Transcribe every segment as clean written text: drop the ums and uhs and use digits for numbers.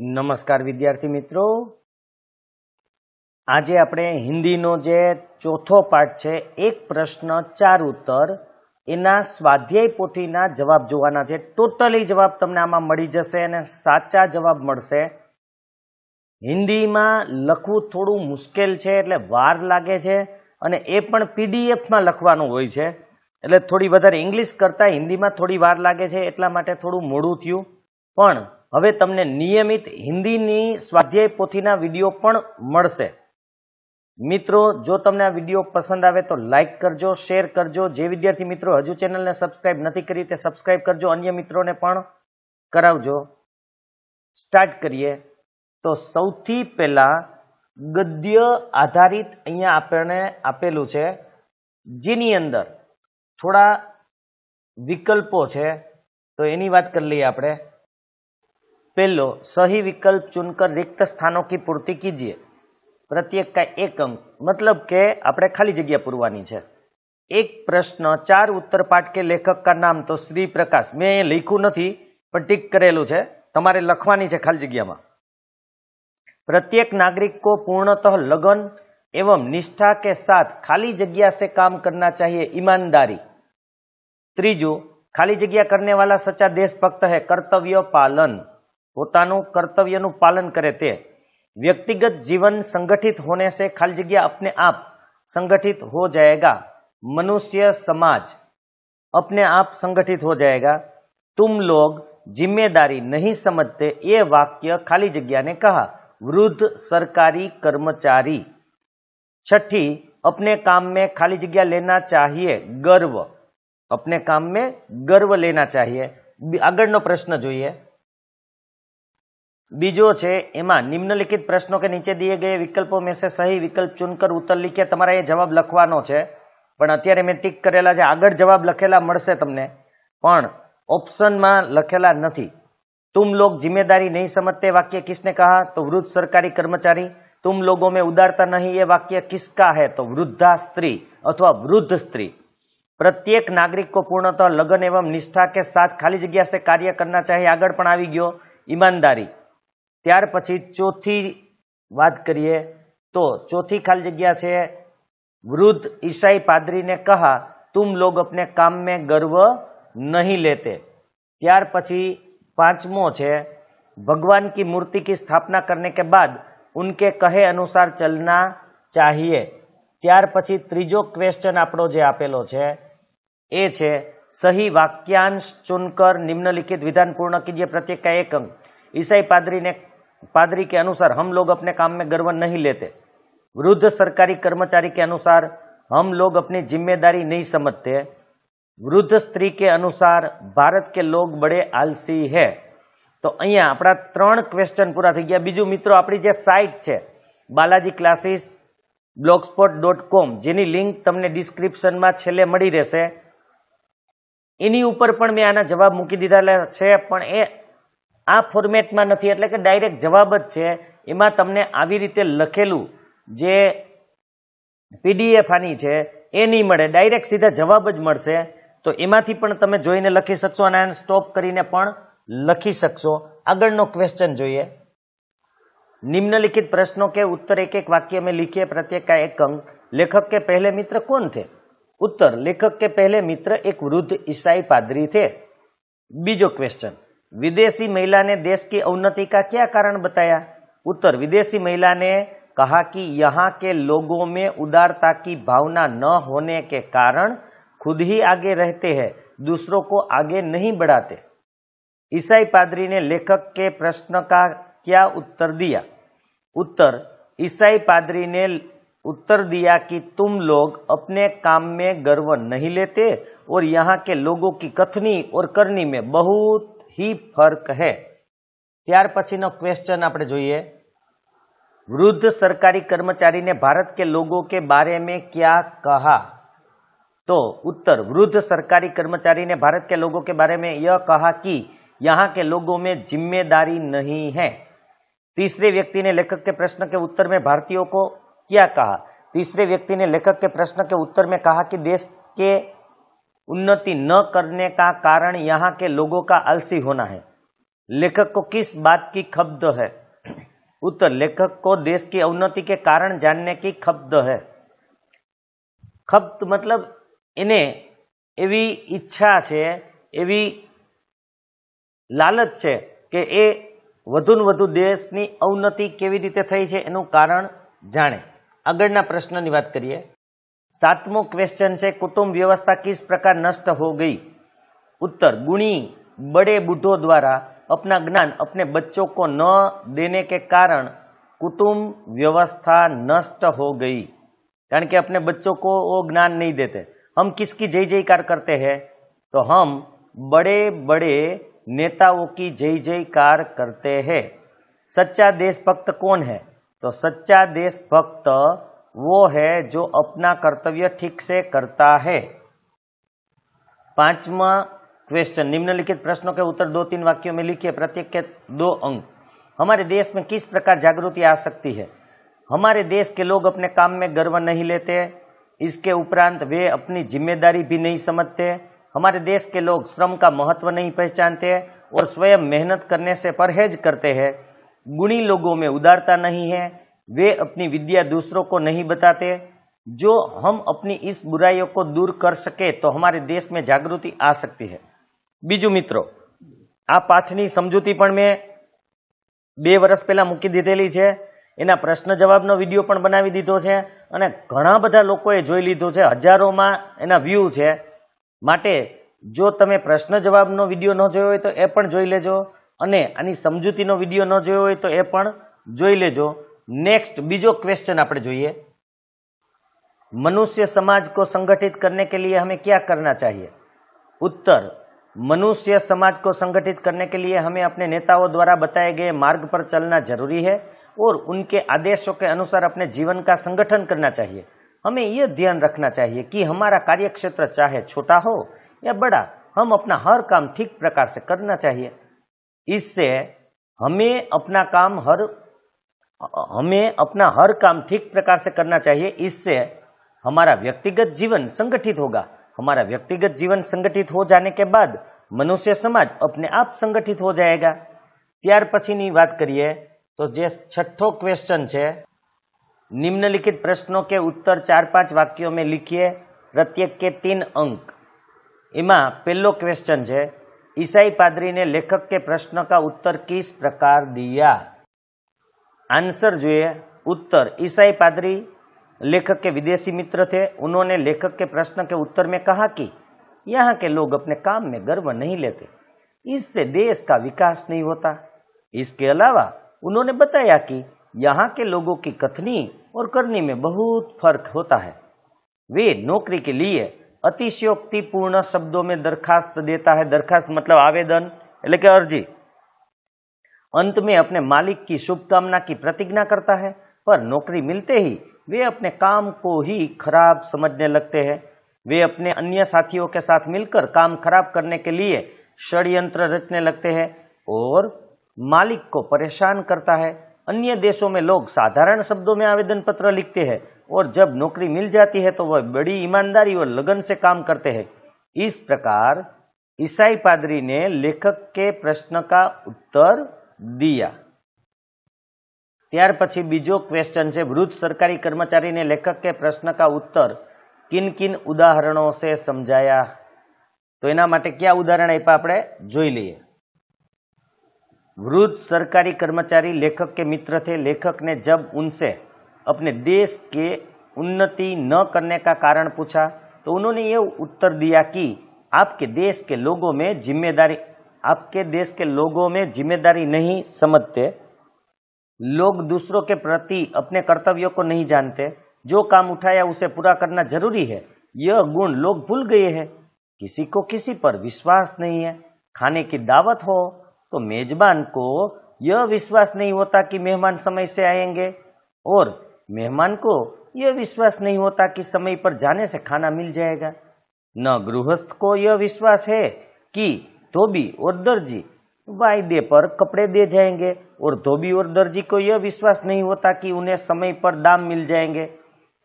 નમસ્કાર વિદ્યાર્થી મિત્રો, આજે આપણે હિન્દીનો જે ચોથો પાઠ છે, એક પ્રશ્ન ચાર ઉત્તર, એના સ્વાધ્યાય પોથીના જવાબ જોવાના છે. ટોટલી જવાબ તમને આમાં મળી જશે અને સાચા જવાબ મળશે. હિન્દીમાં લખવું થોડું મુશ્કેલ છે, એટલે વાર લાગે છે, અને એ પણ પીડીએફમાં લખવાનું હોય છે, એટલે થોડી વધારે ઇંગ્લિશ કરતાં હિન્દીમાં થોડી વાર લાગે છે, એટલા માટે થોડું મોડું થયું. પણ હવે તમને નિયમિત હિન્દીની સ્વાધ્યાય પોથીના વિડીયો પણ મળશે. મિત્રો, જો તમને આ વિડીયો પસંદ આવે તો લાઈક કરજો, શેર કરજો. જે વિદ્યાર્થી મિત્રો હજુ ચેનલને સબસ્ક્રાઇબ નથી કરી તે સબસ્ક્રાઇબ કરજો, અન્ય મિત્રોને પણ કરાવજો. સ્ટાર્ટ કરીએ. તો સૌથી પહેલા ગદ્ય આધારિત અહીંયા આપણને આપેલું છે, જેની અંદર થોડા વિકલ્પો છે, તો એની વાત કરી લઈએ આપણે. पहलो, सही विकल्प चुनकर रिक्त स्थानों की पूर्ति कीजिए. प्रत्येक का एक अंक, मतलब के આપણે ખાલી જગ્યા પૂરવાની છે. એક પ્રશ્ન ચાર ઉત્તર પાઠ કે લેખક का नाम तो श्री प्रकाश. મેં લખ્યું નથી પણ ટીક કરેલું છે, તમારે લખવાની છે ખાલી જગ્યામાં. प्रत्येक नागरिक को पूर्णतः लगन एवं निष्ठा के साथ खाली जगह से काम करना चाहिए, ईमानदारी. ત્રીજું, खाली जगह करने वाला सच्चा देशभक्त है, कर्तव्य पालन. પોતાનું કર્તવ્યનું પાલન કરે તે. व्यक्तिगत जीवन संगठित होने से खाली जगह अपने आप संगठित हो जाएगा, मनुष्य समाज अपने आप संगठित हो जाएगा. तुम लोग जिम्मेदारी नहीं समझते, ये वाक्य खाली जगह ने कहा, वृद्ध सरकारी कर्मचारी. छठी, अपने काम में खाली जगह लेना चाहिए, गर्व. अपने काम में गर्व लेना चाहिए. આગળનો પ્રશ્ન જોઈએ. बीजो छे एमा निम्नलिखित प्रश्नों के नीचे दिए गए विकल्पों में से सही विकल्प चुनकर उत्तर लिखिए. તમારે એ જવાબ લખવાનો છે, પણ અત્યારે મેં ટીક કરેલા છે. આગળ જવાબ લખેલા મળશે તમને, પણ ઓપ્શનમાં લખેલા નથી. तुम लोग जिम्मेदारी नहीं समझते वाक्य किसने कहा, तो वृद्ध सरकारी कर्मचारी. तुम लोगों में उदारता नहीं, ये वाक्य किसका है, तो वृद्धा स्त्री अथवा वृद्ध स्त्री. प्रत्येक नागरिक को पूर्णतः लगन एवं निष्ठा के साथ खाली जगह से कार्य करना चाहिए. આગળ પણ આવી ગયો, ईमानदारी. ત્યાર પછી ચોથી વાત કરીએ તો ચોથી ખાલી જગ્યા છે, વૃદ્ધ ईसाई पादरी ने कहा तुम लोग अपने काम में गर्व नहीं लेते. ત્યાર પછી પાંચમો છે, भगवान की मूर्ति की स्थापना करने के बाद उनके कहे अनुसार चलना चाहिए. ત્યાર પછી ત્રીજો ક્વેશ્ચન આપણો જે આપેલો છે એ છે, सही वाक्यांश चुनकर निम्नलिखित विधान पूर्ण कीजिए, प्रत्येक का एक अंक. ईसाई पादरी के अनुसार हम लोग अपने काम में गर्व नहीं लेते. वृद्ध सरकारी कर्मचारी के अनुसार हम लोग अपनी जिम्मेदारी नहीं समझते. वृद्ध स्त्री के अनुसार भारत के लोग बड़े आलसी है. तो અહીંયા આપણા 3 ક્વેશ્ચન પૂરા થઈ ગયા. બીજું મિત્રો, આપણી જે સાઇટ છે બાલાજી ક્લાસીસ blogspot.com, જેની લિંક તમને ડિસ્ક્રિપ્શનમાં છેલ્લે મળી રહેશે, એની ઉપર પણ મેં આના જવાબ મૂકી દીધેલા છે, પણ એ આ ફોર્મેટમાં નથી, એટલે કે ડાયરેક્ટ જવાબ જ છે. એમાં તમને આવી રીતે લખેલું જે પીડીએફ આની છે એ નહીં મળે, ડાયરેક્ટ સીધા જવાબ જ મળશે. તો એમાંથી પણ તમે જોઈને લખી શકશો અને આને સ્ટોપ કરીને પણ લખી શકશો. આગળનો ક્વેશ્ચન જોઈએ. निम्नलिखित प्रश्नों के उत्तर एक एक वाक्य में लिखिए, प्रत्येक का एक अंक. लेखक के पहले मित्र कौन थे? उत्तर, लेखक के पहले मित्र एक वृद्ध ईसाई पादरी थे. बीजो क्वेश्चन, विदेशी महिला ने देश की उन्नति का क्या कारण बताया? उत्तर, विदेशी महिला ने कहा कि यहाँ के लोगों में उदारता की भावना न होने के कारण खुद ही आगे रहते हैं, दूसरों को आगे नहीं बढ़ाते. ईसाई पादरी ने लेखक के प्रश्न का क्या उत्तर दिया? उत्तर, ईसाई पादरी ने उत्तर दिया कि तुम लोग अपने काम में गर्व नहीं लेते और यहाँ के लोगों की कथनी और करनी में बहुत ही फर्क है. ત્યાર પછીનો ક્વેશ્ચન આપણે જોઈએ. वृद्ध सरकारी कर्मचारी ने भारत के लोगों के बारे में क्या कहा? तो उत्तर, वृद्ध सरकारी कर्मचारी ने भारत के लोगों के बारे में यह कहा कि यहाँ के लोगों में जिम्मेदारी नहीं है. तीसरे व्यक्ति ने लेखक के प्रश्न के उत्तर में भारतीयों को क्या कहा? तीसरे व्यक्ति ने लेखक के प्रश्न के उत्तर में कहा कि देश के उन्नति न करने का कारण यहाँ के लोगों का आलसी होना है. लेखक को किस बात की खपत है? उत्तर, लेखक को देश की अवनति के कारण जानने की खपत है। खपत मतलब એને એવી ઈચ્છા છે, એવી લાલચ છે કે એ વધુ ને વધુ દેશની અવનતિ કેવી રીતે થઈ છે એનું કારણ જાણે। આગળના પ્રશ્નની વાત કરીએ। 7મો ક્વેશ્ચન છે, कुटुंब व्यवस्था किस प्रकार नष्ट हो गई? उत्तर, गुणी बड़े बूढ़ों द्वारा अपना ज्ञान अपने बच्चों को न देने के कारण कुटुंब व्यवस्था नष्ट हो गई। कारण कि अपने बच्चों को वो ज्ञान नहीं देते। हम किसकी जय जयकार करते हैं? तो हम बड़े बड़े नेताओं की जय जयकार करते हैं। सच्चा देशभक्त कौन है? तो सच्चा देशभक्त वो है जो अपना कर्तव्य ठीक से करता है। 5वां क्वेश्चन, निम्नलिखित प्रश्नों के उत्तर 2-3 वाक्यों में लिखिए, प्रत्येक के 2 अंक। हमारे देश में किस प्रकार जागृति आ सकती है? हमारे देश के लोग अपने काम में गर्व नहीं लेते, इसके उपरांत वे अपनी जिम्मेदारी भी नहीं समझते। हमारे देश के लोग श्रम का महत्व नहीं पहचानते और स्वयं मेहनत करने से परहेज करते हैं। गुणी लोगों में उदारता नहीं है, वे अपनी विद्या दूसरों को नहीं बताते। जो हम अपनी इस बुराइयों को दूर कर सके तो हमारे देश में जागृति आ सकती है। बीजू मित्रों, आ पाठनी समझूती पण मैं 2 વર્ષ પહેલા મૂકી દીધેલી છે। એના પ્રશ્ન જવાબનો વિડીયો પણ બનાવી દીધો છે અને ઘણા બધા લોકોએ જોઈ લીધો છે, હજારોમાં એના વ્યૂ છે। માટે જો તમે પ્રશ્ન જવાબનો વિડીયો ન જોયો હોય તો એ પણ જોઈ લેજો અને આની સમજૂતીનો વિડીયો ન જોયો હોય તો એ પણ જોઈ લેજો। नेक्स्ट बीजो क्वेश्चन આપણે જોઈએ। मनुष्य समाज को संगठित करने के लिए हमें क्या करना चाहिए? उत्तर, मनुष्य समाज को संगठित करने के लिए हमें अपने नेताओं द्वारा बताए गए मार्ग पर चलना जरूरी है और उनके आदेशों के अनुसार अपने जीवन का संगठन करना चाहिए। हमें यह ध्यान रखना चाहिए कि हमारा कार्यक्षेत्र चाहे छोटा हो या बड़ा, हम अपना हर काम ठीक प्रकार से करना चाहिए। इससे हमें अपना हर काम ठीक प्रकार से करना चाहिए। इससे हमारा व्यक्तिगत जीवन संगठित होगा। हमारा व्यक्तिगत जीवन संगठित हो जाने के बाद मनुष्य समाज अपने आप संगठित हो जाएगा। ત્યાર પછીની વાત કરીએ તો જે 6ठो क्वेश्चन છે, निम्नलिखित प्रश्नों के उत्तर 4-5 वाक्यों में लिखिए, प्रत्येक के 3 अंक। એમાં પહેલો क्वेश्चन છે, ईसाई पादरी ने लेखक के प्रश्न का उत्तर किस प्रकार दिया? आंसर જોઈએ। उत्तर, ईसाई पादरी लेखक के विदेशी मित्र थे। उन्होंने लेखक के प्रश्न के उत्तर में कहा कि यहाँ के लोग अपने काम में गर्व नहीं लेते, इससे देश का विकास नहीं होता। इसके अलावा उन्होंने बताया कि यहाँ के लोगों की कथनी और करनी में बहुत फर्क होता है। वे नौकरी के लिए अतिशयोक्तिपूर्ण शब्दों में दरखास्त देता है। दरखास्त मतलब आवेदन એટલે કે અરજી। अंत में अपने मालिक की शुभकामना की प्रतिज्ञा करता है, पर नौकरी मिलते ही वे अपने काम को ही खराब समझने लगते हैं। वे अपने अन्य साथियों के साथ मिलकर काम खराब करने के लिए षड्यंत्र रचने लगते हैं और मालिक को परेशान करता है। अन्य देशों में लोग साधारण शब्दों में आवेदन पत्र लिखते हैं और जब नौकरी मिल जाती है तो वह बड़ी ईमानदारी और लगन से काम करते हैं। इस प्रकार ईसाई पादरी ने लेखक के प्रश्न का उत्तर दिया। ત્યાર પછી બીજો ક્વેશ્ચન છે, વૃદ્ધ સરકારી કર્મચારીને લેખક કે પ્રશ્ન કા ઉત્તર કિન કિન ઉદાહરણો સે સમજાયા? તો એના માટે કયા ઉદાહરણ આપ્યા આપણે જોઈ લઈએ। वृद्ध सरकारी कर्मचारी लेखक के मित्र थे। लेखक ने जब उनसे अपने देश के उन्नति न करने का कारण पूछा तो उन्होंने ये उत्तर दिया कि आपके देश के लोगों में जिम्मेदारी नहीं समझते। लोग दूसरों के प्रति अपने कर्तव्यों को नहीं जानते। जो काम उठाया उसे पूरा करना जरूरी है, यह गुण लोग भूल गए हैं। किसी को किसी पर विश्वास नहीं है। खाने की दावत हो तो मेजबान को यह विश्वास नहीं होता कि मेहमान समय से आएंगे और मेहमान को यह विश्वास नहीं होता कि समय पर जाने से खाना मिल जाएगा। न गृहस्थ को यह विश्वास है कि धोबी और दर्जी वायदे पर कपड़े दे जाएंगे और धोबी और दर्जी को यह विश्वास नहीं होता कि उन्हें समय पर दाम मिल जाएंगे।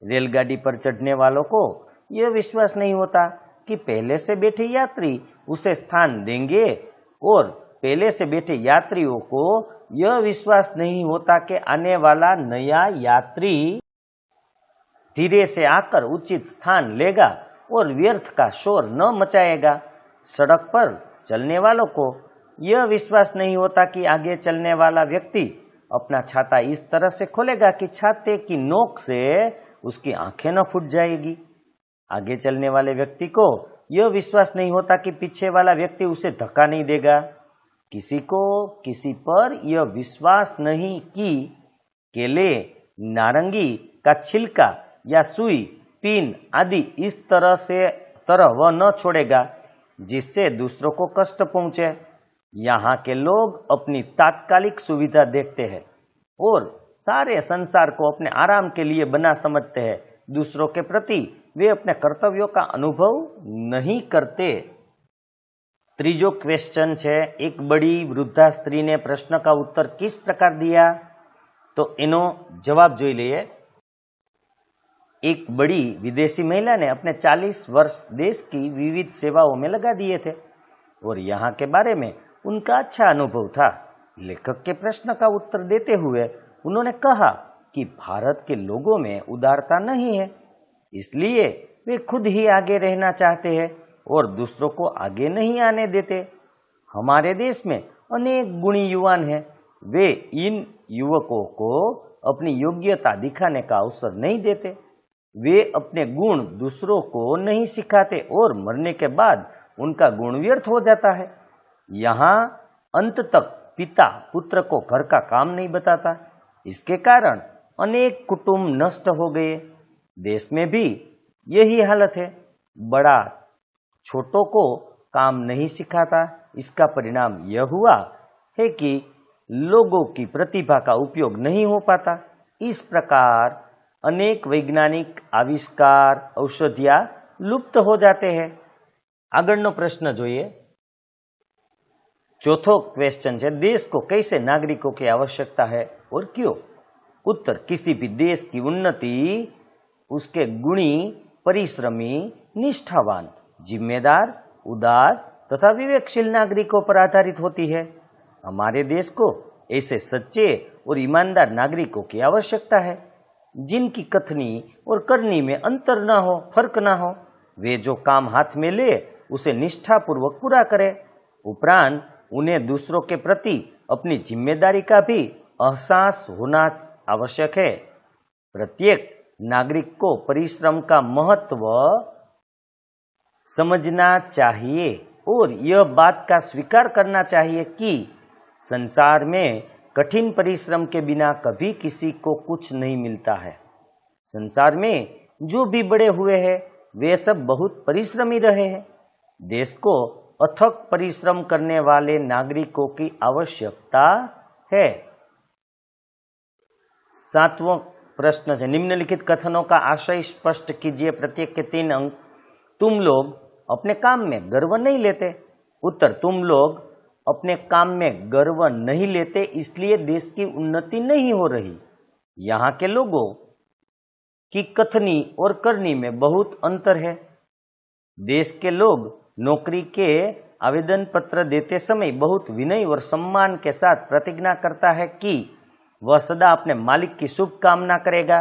रेलगाड़ी पर चढ़ने वालों को यह विश्वास नहीं होता कि पहले से बैठे यात्री उसे स्थान देंगे और पहले से बैठे यात्रियों को यह विश्वास नहीं होता कि आने वाला नया यात्री धीरे से आकर उचित स्थान लेगा और व्यर्थ का शोर न मचाएगा। सड़क पर चलने वालों को यह विश्वास नहीं होता कि आगे चलने वाला व्यक्ति अपना छाता इस तरह से खोलेगा कि छाते की नोक से उसकी आंखें न फूट जाएगी। आगे चलने वाले व्यक्ति को यह विश्वास नहीं होता कि पीछे वाला व्यक्ति उसे धक्का नहीं देगा। किसी को किसी पर यह विश्वास नहीं कि केले, नारंगी का छिलका या सुई, पिन आदि इस तरह वह न छोड़ेगा जिससे दूसरों को कष्ट पहुंचे। यहाँ के लोग अपनी तात्कालिक सुविधा देखते हैं और सारे संसार को अपने आराम के लिए बना समझते हैं। दूसरों के प्रति वे अपने कर्तव्यों का अनुभव नहीं करते। ત્રીજો ક્વેશ્ચન છે, એક બડી વૃદ્ધા સ્ત્રીને પ્રશ્ન કા ઉત્તર किस प्रकार दिया? तो એનો જવાબ જોઈ લઈએ। एक बड़ी विदेशी महिला ने अपने 40 वर्ष देश की विविध सेवाओं में लगा दिए थे और यहाँ के बारे में उनका अच्छा अनुभव था। लेखक के प्रश्न का उत्तर देते हुए उन्होंने कहा कि भारत के लोगों में उदारता नहीं है, इसलिए वे खुद ही आगे रहना चाहते हैं और दूसरों को आगे नहीं आने देते। हमारे देश में अनेक गुणी युवान हैं, वे इन युवकों को अपनी योग्यता दिखाने का अवसर नहीं देते। वे अपने गुण दूसरों को नहीं सिखाते और मरने के बाद उनका गुण व्यर्थ हो जाता है। यहाँ अंत तक पिता पुत्र को घर का काम नहीं बताता। इसके कारण अनेक कुटुंब नष्ट हो गए। देश में भी यही हालत है। बड़ा छोटों को काम नहीं सिखाता। इसका परिणाम यह हुआ है कि लोगों की प्रतिभा का उपयोग नहीं हो पाता। इस प्रकार अनेक वैज्ञानिक आविष्कार, औषधियां लुप्त हो जाते हैं। આગળનો પ્રશ્ન જોઈએ। चौथो क्वेश्चन है, देश को कैसे नागरिकों की आवश्यकता है और क्यों? उत्तर, किसी भी देश की उन्नति उसके गुणी, परिश्रमी, निष्ठावान, जिम्मेदार, उदार तथा विवेकशील नागरिकों पर आधारित होती है। हमारे देश को ऐसे सच्चे और ईमानदार नागरिकों की आवश्यकता है जिनकी कथनी और करनी में अंतर ना हो, फर्क ना हो। वे जो काम हाथ में ले उसे निष्ठापूर्वक पूरा करे। उपरांत उन्हें दूसरों के प्रति अपनी जिम्मेदारी का भी एहसास होना आवश्यक है। प्रत्येक नागरिक को परिश्रम का महत्व समझना चाहिए और यह बात का स्वीकार करना चाहिए कि संसार में कठिन परिश्रम के बिना कभी किसी को कुछ नहीं मिलता है। संसार में जो भी बड़े हुए हैं वे सब बहुत परिश्रमी रहे हैं। देश को अथक परिश्रम करने वाले नागरिकों की आवश्यकता है। 7वां प्रश्न है, निम्नलिखित कथनों का आशय स्पष्ट कीजिए। प्रत्येक के 3 अंक। तुम लोग अपने काम में गर्व नहीं लेते। उत्तर, तुम लोग अपने काम में गर्व नहीं लेते इसलिए देश की उन्नति नहीं हो रही। यहाँ के लोगों की कथनी और करनी में बहुत अंतर है। देश के लोग नौकरी के आवेदन पत्र देते समय बहुत विनय और सम्मान के साथ प्रतिज्ञा करता है कि वह सदा अपने मालिक की शुभ कामना करेगा,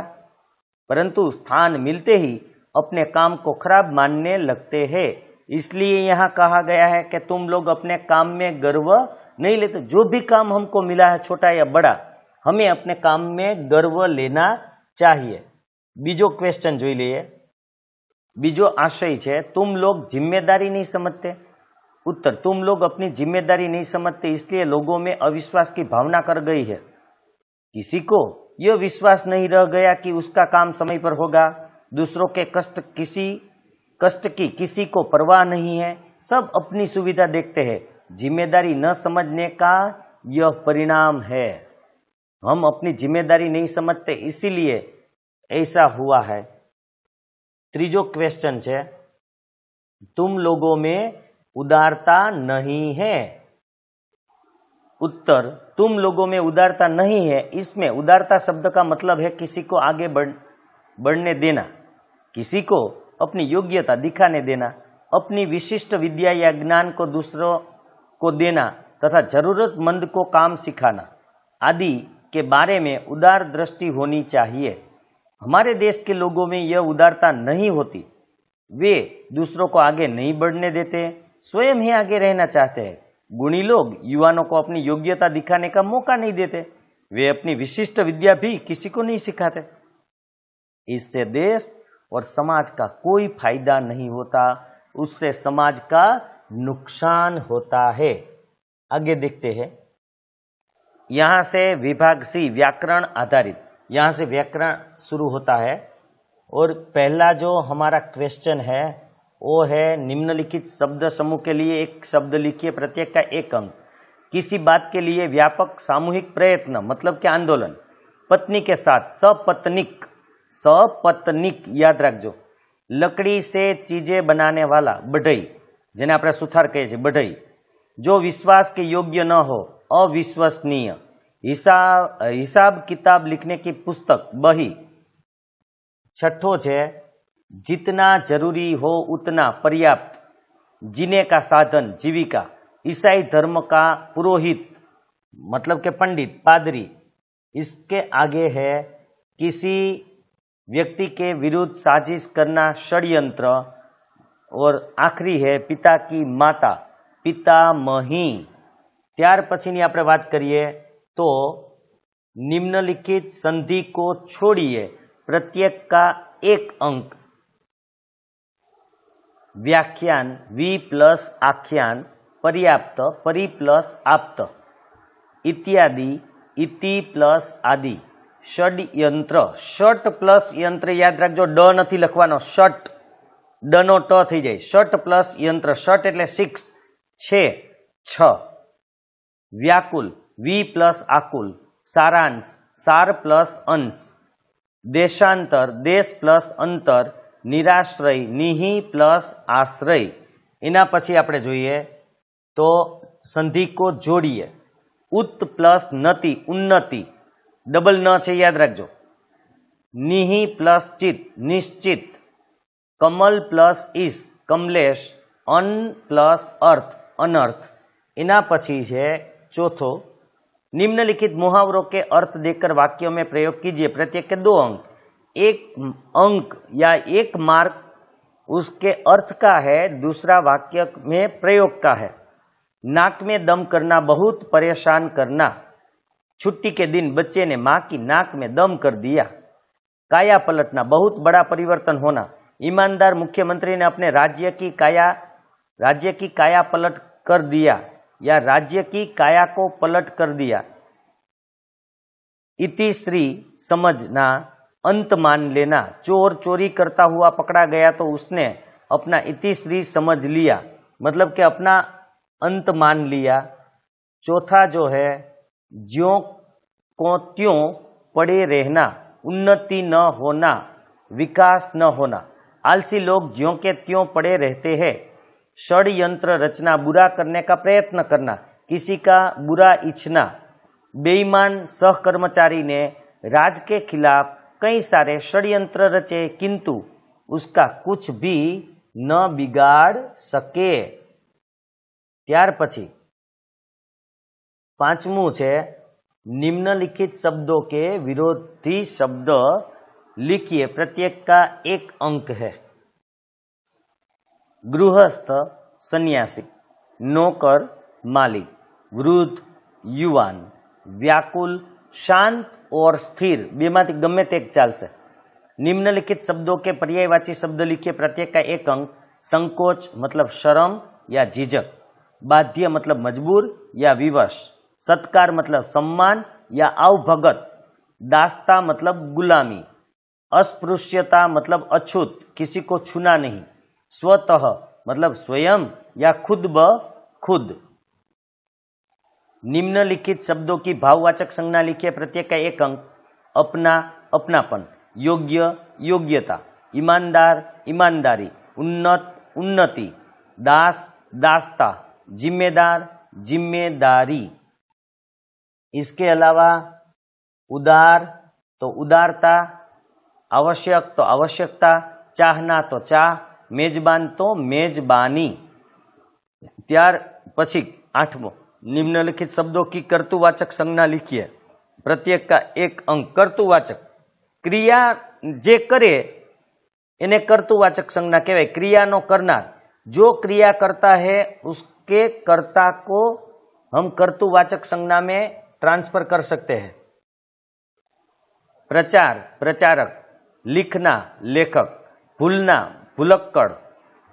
परंतु स्थान मिलते ही अपने काम को खराब मानने लगते हैं। इसलिए यहाँ कहा गया है कि तुम लोग अपने काम में गर्व नहीं लेते। जो भी काम हमको मिला है, छोटा या बड़ा, हमें अपने काम में गर्व लेना चाहिए। बीजो क्वेश्चन જોઈ લઈએ। बीजो आशय है, तुम लोग जिम्मेदारी नहीं समझते। उत्तर, तुम लोग अपनी जिम्मेदारी नहीं समझते इसलिए लोगों में अविश्वास की भावना कर गई है। किसी को यह विश्वास नहीं रह गया कि उसका काम समय पर होगा। दूसरों के कष्ट की किसी को परवाह नहीं है। सब अपनी सुविधा देखते हैं। जिम्मेदारी न समझने का यह परिणाम है। हम अपनी जिम्मेदारी नहीं समझते, इसीलिए ऐसा हुआ है। ત્રીજો क्वेश्चन है, तुम लोगों में उदारता नहीं है। उत्तर, तुम लोगों में उदारता नहीं है। इसमें उदारता शब्द का मतलब है किसी को आगे बढ़ने देना, किसी को अपनी योग्यता दिखाने देना, अपनी विशिष्ट विद्या या ज्ञान को दूसरों को देना तथा जरूरतमंद को काम सिखाना आदि के बारे में उदार दृष्टि होनी चाहिए। हमारे देश के लोगों में यह उदारता नहीं होती। वे दूसरों को आगे नहीं बढ़ने देते, स्वयं ही आगे रहना चाहते हैं। गुणी लोग युवाओं को अपनी योग्यता दिखाने का मौका नहीं देते। वे अपनी विशिष्ट विद्या भी किसी को नहीं सिखाते। इससे देश और समाज का कोई फायदा नहीं होता, उससे समाज का नुकसान होता है। आगे देखते हैं। यहां से विभाग सी व्याकरण आधारित, यहां से व्याकरण शुरू होता है और पहला जो हमारा क्वेश्चन है वो है निम्नलिखित शब्द समूह के लिए एक शब्द लिखिए, प्रत्येक का 1 अंक। किसी बात के लिए व्यापक सामूहिक प्रयत्न मतलब कि आंदोलन। पत्नी के साथ सपत्निक, सपत्निक याद रखो। लकड़ी से चीजें बनाने वाला बढ़ई, जेने આપણે સુથાર કહીએ છીએ बढ़ई। जो विश्वास के योग्य न हो अविश्वसनीय। हिसाब किताब लिखने की पुस्तक बही। छठो है जितना जरूरी हो उतना पर्याप्त। जीने का साधन जीविका। ईसाई धर्म का पुरोहित मतलब के पंडित पादरी। इसके आगे है किसी व्यक्ति के विरुद्ध साजिश करना षड्यंत्र। और आखिरी है पिता की माता पितामही। ત્યાર પછીની આપણે વાત કરીએ તો निम्नलिखित संधि को छोड़िए, प्रत्येक का 1 अंक। व्याख्यान वी प्लस आख्यान, पर्याप्त परि प्लस आप्त, इत्यादि इति प्लस आदि, षड्यंत्र षट प्लस यंत्र याद रखो, ड नहीं लखवानो, षट ड नो ट थी जाए, षट प्लस यंत्र, षट एटले 6 6। व्याकुल वी प्लस आकुल, सारांश सार प्लस अंश, देशांतर देश प्लस अंतर, निराश्रय निहि प्लस आश्रय। एना पछी आपणे जोईए तो संधि को जोड़िए। उत प्लस नति उन्नति, डबल न छे याद रखो। निहि प्लस चित निश्चित, कमल प्लस ईस कमलेश, अन प्लस अर्थ अनर्थ। एना पछी है चौथो, निम्नलिखित मुहावरों के अर्थ देकर वाक्यों में प्रयोग कीजिए, प्रत्येक के 2 अंक। 1 अंक या 1 मार्क उसके अर्थ का है, दूसरा वाक्य में प्रयोग का है। नाक में दम करना बहुत परेशान करना। छुट्टी के दिन बच्चे ने मां की नाक में दम कर दिया। काया पलटना बहुत बड़ा परिवर्तन होना। ईमानदार मुख्यमंत्री ने अपने राज्य की काया पलट कर दिया या राज्य की काया को पलट कर दिया। इतिश्री समझना, अंत मान लेना। चोर चोरी करता हुआ पकड़ा गया तो उसने अपना इतिश्री समझ लिया, मतलब कि अपना अंत मान लिया। चौथा जो है ज्यों को त्यों पड़े रहना, उन्नति न होना, विकास न होना। आलसी लोग ज्यों के त्यों पड़े रहते हैं। षड्यंत्र रचना, बुरा करने का प्रयत्न करना, किसी का बुरा इच्छना। बेईमान सहकर्मचारी ने राज के खिलाफ कई सारे षड्यंत्र रचे किंतु उसका कुछ भी न बिगाड़ सके। ત્યાર પછી 5મું છે निम्नलिखित शब्दों के विरोधी शब्द लिखिए, प्रत्येक का 1 अंक है। गृहस्थ सन्यासी, नौकर मालिक, वृद्ध युवान, व्याकुल शांत और स्थिर, बेमांथी गमे ते एक चालशे। निम्नलिखित शब्दों के पर्यायवाची शब्द लिखिए, प्रत्येक का 1 अंक। संकोच मतलब शर्म या झिझक, बाध्य मतलब मजबूर या विवश, सत्कार मतलब सम्मान या आवभगत, दास्ता मतलब गुलामी, अस्पृश्यता मतलब अछूत, किसी को छूना नहीं, स्वतः मतलब स्वयं या खुद ब खुद। निम्नलिखित शब्दों की भाववाचक संज्ञा लिखिए, प्रत्येक का 1 अंक। अपना अपनापन, योग्य योग्यता, ईमानदार ईमानदारी, उन्नत उन्नति, दास दासता, जिम्मेदार जिम्मेदारी। इसके अलावा उदार तो उदारता, आवश्यक तो आवश्यकता, चाहना तो चाह, मेजबान तो मेजबानी। ત્યાર પછી 8મો निम्नलिखित शब्दों की कर्तुवाचक संज्ञा लिखिए। प्रत्येक का एक अंक। कर्तुवाचक क्रिया जे करे इन्हें कर्तुवाचक संज्ञा कहवाय। क्रियानो करनार, जो क्रिया करता है उसके कर्ता को हम कर्तुवाचक संज्ञा में ट्रांसफर कर सकते हैं। प्रचार प्रचारक, लिखना लेखक, भूलना भुलक्कड़,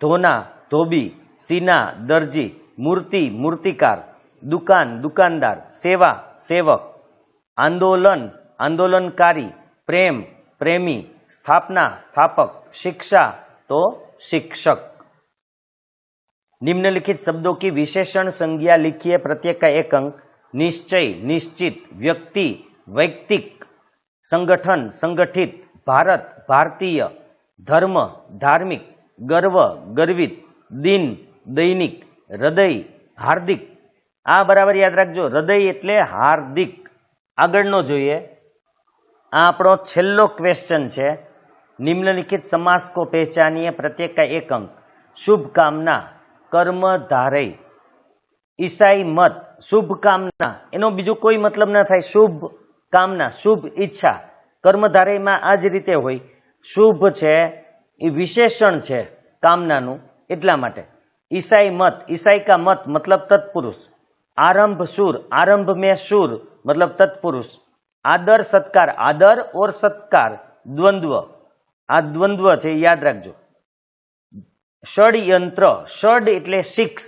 धोना धोबी, सीना दर्जी, मूर्ति मूर्तिकार, दुकान दुकानदार, सेवा सेवक, आंदोलन आंदोलनकारी, प्रेम प्रेमी, स्थापना स्थापक, शिक्षा तो शिक्षक। निम्नलिखित शब्दों की विशेषण संज्ञा लिखिए। प्रत्येक का एक अंक। निश्चय निश्चित, व्यक्ति वैयक्तिक, संगठन संगठित, भारत भारतीय, धर्म धार्मिक, गर्व गर्वित, दिन दैनिक, हृदय हार्दिक। आ बराबर याद रखजो, हृदय एटले हार्दिक। આગળનો જોઈએ। आ આપણો છેલ્લો ક્વેશ્ચન છે। निम्नलिखित समास को पहचानिए। प्रत्येक का एक अंक। शुभकामना कर्मधारय, ईसाई मत शुभकामना, एनो बीजो कोई मतलब न थाय। शुभ कामना शुभ इच्छा, कर्मधारय में आज रीते होय। शुभ छे ए विशेषण छे कामनानुं, एटला माटे। ईसाई मत, ईसाई का मत मतलब तत्पुरुष। आरंभ शूर, आरंभ में शूर मतलब तत्पुरुष। आदर सत्कार, आदर और सत्कार द्वंद्व, आ द्वंद्व छे याद रखजो। षड्यंत्र, षड एटले सिक्स,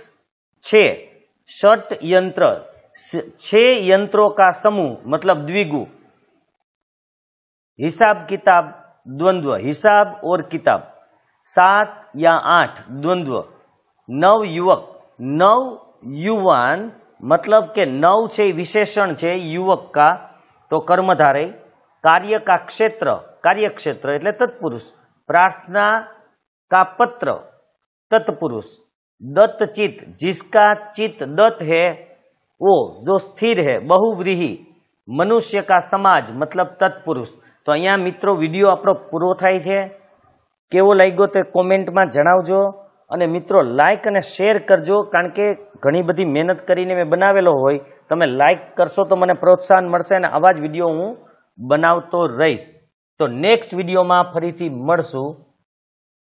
छे, षट यंत्र, छे यंत्रों का समूह मतलब द्विगु। हिसाब किताब द्वंद्व, हिसाब और किताब। 7 या 8 द्वंद्व। नव युवक, नव युवान मतलब के नव छे विशेषण छे युवक का तो कर्मधारय। कार्य का क्षेत्र, कार्य क्षेत्र एटले तत्पुरुष। प्रार्थना का पत्र तत्पुरुष। दत्त चित्त, जिसका चित्त दत्त है वो जो स्थिर है बहुव्रीहि। मनुष्य का समाज मतलब तत्पुरुष। तो अहींया मित्रों विडियो आपणो पूरो थाय छे। केवो लाग्यो ते कोमेंट में जणावजो અને મિત્રો લાઈક અને શેર કરજો, કારણ કે ઘણી બધી મહેનત કરીને મેં બનાવેલો હોય। તમે લાઈક કરશો તો મને પ્રોત્સાહન મળશે અને આવા જ વિડીયો હું બનાવતો રહીશ। તો નેક્સ્ટ વિડીયોમાં ફરીથી મળશું।